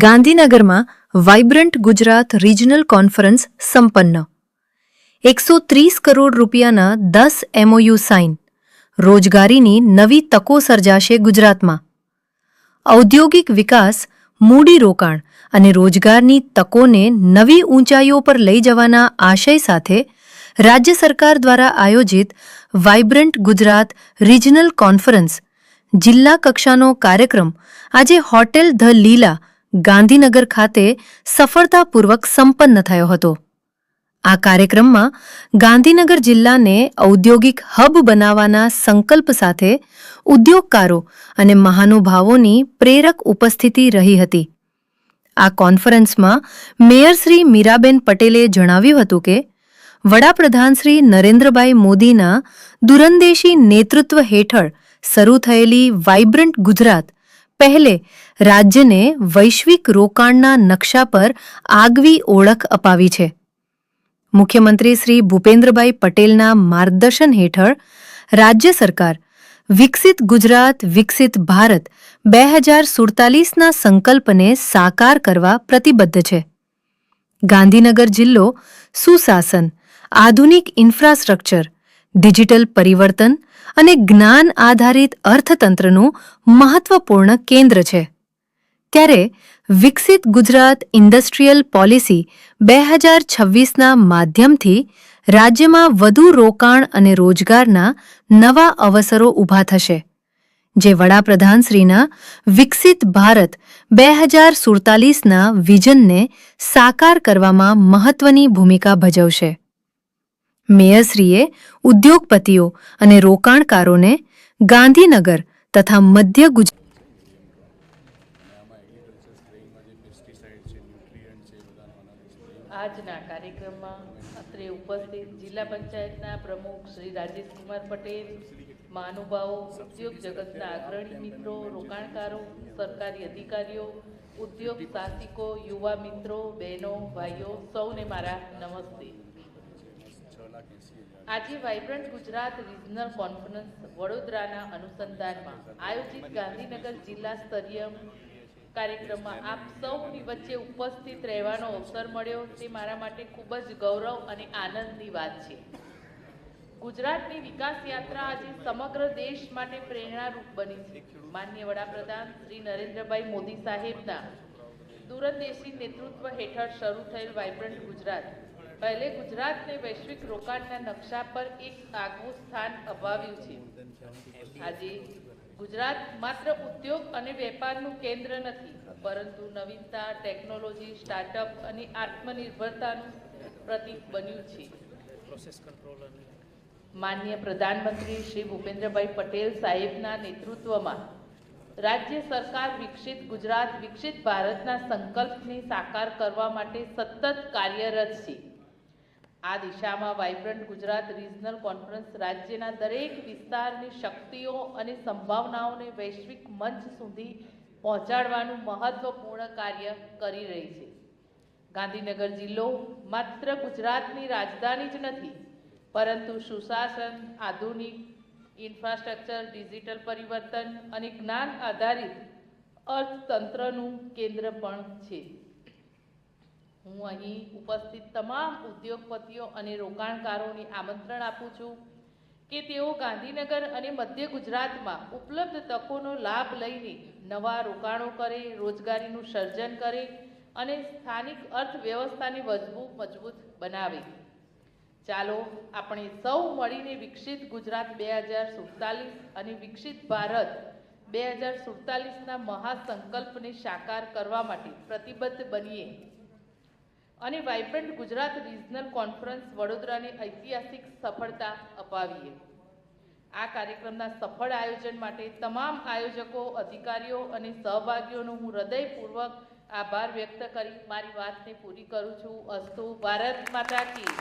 ગાંધીનગરમાં vibrant Gujarat regional conference સંપન્ન. 130 કરોડ રૂપિયાના 10 MOU સાઇન. રોજગારીની નવી તકો સર્જાશે ગુજરાતમાં. ઔદ્યોગિક વિકાસ, મૂડીરોકાણ અને રોજગારની તકોને નવી ઊંચાઈઓ પર લઈ જવાના આશય સાથે રાજ્ય સરકાર દ્વારા આયોજિત વાઇબ્રન્ટ ગુજરાત રિજનલ કોન્ફરન્સ જિલ્લા કક્ષાનો કાર્યક્રમ આજે હોટેલ ધ લીલા, ગાંધીનગર ખાતે સફળતાપૂર્વક સંપન્ન થયો હતો. આ કાર્યક્રમમાં ગાંધીનગર જિલ્લાને ઔદ્યોગિક હબ બનાવવાના સંકલ્પ સાથે ઉદ્યોગકારો અને મહાનુભાવોની પ્રેરક ઉપસ્થિતિ રહી હતી. આ કોન્ફરન્સમાં મેયર શ્રી મીરાબેન પટેલે જણાવ્યું હતું કે વડાપ્રધાન શ્રી નરેન્દ્રભાઈ મોદીના દૂરંદેશી નેતૃત્વ હેઠળ શરૂ થયેલી વાઇબ્રન્ટ ગુજરાત પહેલે રાજ્યને વૈશ્વિક રોકાણના નકશા પર આગવી ઓળખ અપાવી છે. મુખ્યમંત્રી શ્રી ભૂપેન્દ્રભાઈ પટેલના માર્ગદર્શન હેઠળ રાજ્ય સરકાર વિકસિત ગુજરાત વિકસિત ભારત 2047ના સંકલ્પને સાકાર કરવા પ્રતિબદ્ધ છે. ગાંધીનગર જિલ્લો સુશાસન, આધુનિક ઇન્ફ્રાસ્ટ્રક્ચર, ડિજિટલ પરિવર્તન અને જ્ઞાન આધારિત અર્થતંત્રનું મહત્વપૂર્ણ કેન્દ્ર છે. ત્યારે વિકસિત ગુજરાત ઇન્ડસ્ટ્રીયલ પોલિસી 2026ના માધ્યમથી રાજ્યમાં વધુ રોકાણ અને રોજગારના નવા અવસરો ઊભા થશે, જે વડાપ્રધાનશ્રીના વિકસિત ભારત 2047ના વિઝનને સાકાર કરવામાં મહત્વની ભૂમિકા ભજવશે. મેયરશ્રીએ ઉદ્યોગપતિઓ અને રોકાણકારોને ગાંધીનગર તથા મધ્ય ગુજરાત આજના કાર્યક્રમમાં અત્રે ઉપસ્થિત જિલ્લા પંચાયતના પ્રમુખ શ્રી રાજેશ કુમાર પટેલ, મહાનુભાવો, ઉદ્યોગ જગતના અગ્રણી મિત્રો, રોકાણકારો, સરકારી અધિકારીઓ, ઉદ્યોગ સાહસિકો, યુવા મિત્રો, બહેનો, ભાઈઓ સૌને મારા નમસ્તે. આજે વાઇબ્રન્ટ ગુજરાત રિજનલ કોન્ફરન્સ વડોદરાના અનુસંધાનમાં આયોજિત ગાંધીનગર જિલ્લા સ્તરીય કાર્યક્રમમાં આપ સૌની વચ્ચે ઉપસ્થિત રહેવાનો અવસર મળ્યો તે મારા માટે ખૂબ જ ગૌરવ અને આનંદની વાત છે. ગુજરાતની વિકાસ યાત્રા આજે સમગ્ર દેશ માટે પ્રેરણારૂપ બની છે. માનનીય વડાપ્રધાન શ્રી નરેન્દ્રભાઈ મોદી સાહેબના દૂરંદેશી નેતૃત્વ હેઠળ શરૂ થયેલ વાઇબ્રન્ટ ગુજરાત પહેલે ગુજરાતને વૈશ્વિક રોકાણના નકશા પર એક આગવું સ્થાન અપાવ્યું છે. આજે ગુજરાત માત્ર ઉદ્યોગ અને વેપારનું કેન્દ્ર નથી, પરંતુ નવીનતા, ટેકનોલોજી, સ્ટાર્ટઅપ અને આત્મનિર્ભરતાનું પ્રતીક બન્યું છે. માનનીય પ્રધાનમંત્રી શ્રી ભૂપેન્દ્રભાઈ પટેલ સાહેબના નેતૃત્વમાં રાજ્ય સરકાર વિકસિત ગુજરાત વિકસિત ભારતના સંકલ્પને સાકાર કરવા માટે સતત કાર્યરત છે. આ દિશામાં વાઇબ્રન્ટ ગુજરાત રિજનલ કોન્ફરન્સ રાજ્યના દરેક વિસ્તારની શક્તિઓ અને સંભાવનાઓને વૈશ્વિક મંચ સુધી પહોંચાડવાનું મહત્વપૂર્ણ કાર્ય કરી રહી છે. ગાંધીનગર જિલ્લો માત્ર ગુજરાતની રાજધાની જ નથી, પરંતુ સુશાસન, આધુનિક ઇન્ફ્રાસ્ટ્રક્ચર, ડિજિટલ પરિવર્તન અને જ્ઞાન આધારિત અર્થતંત્રનું કેન્દ્ર પણ છે. હું અહીં ઉપસ્થિત તમામ ઉદ્યોગપતિઓ અને રોકાણકારોને આમંત્રણ આપું છું કે તેઓ ગાંધીનગર અને મધ્ય ગુજરાતમાં ઉપલબ્ધ તકોનો લાભ લઈને નવા રોકાણો કરે, રોજગારીનું સર્જન કરે અને સ્થાનિક અર્થવ્યવસ્થાને મજબૂત બનાવે. ચાલો આપણે સૌ મળીને વિકસિત ગુજરાત 2047 અને વિકસિત ભારત 2047ના મહાસંકલ્પને સાકાર કરવા માટે પ્રતિબદ્ધ બનીએ અને વાઇબ્રન્ટ ગુજરાત રિજનલ કોન્ફરન્સ વડોદરાને ઐતિહાસિક સફળતા અપાવીએ. આ કાર્યક્રમના સફળ આયોજન માટે તમામ આયોજકો, અધિકારીઓ અને સહભાગીઓનો હું હૃદયપૂર્વક આભાર વ્યક્ત કરી મારી વાતને પૂરી કરું છું. અસ્તુ. ભારત માતા કી.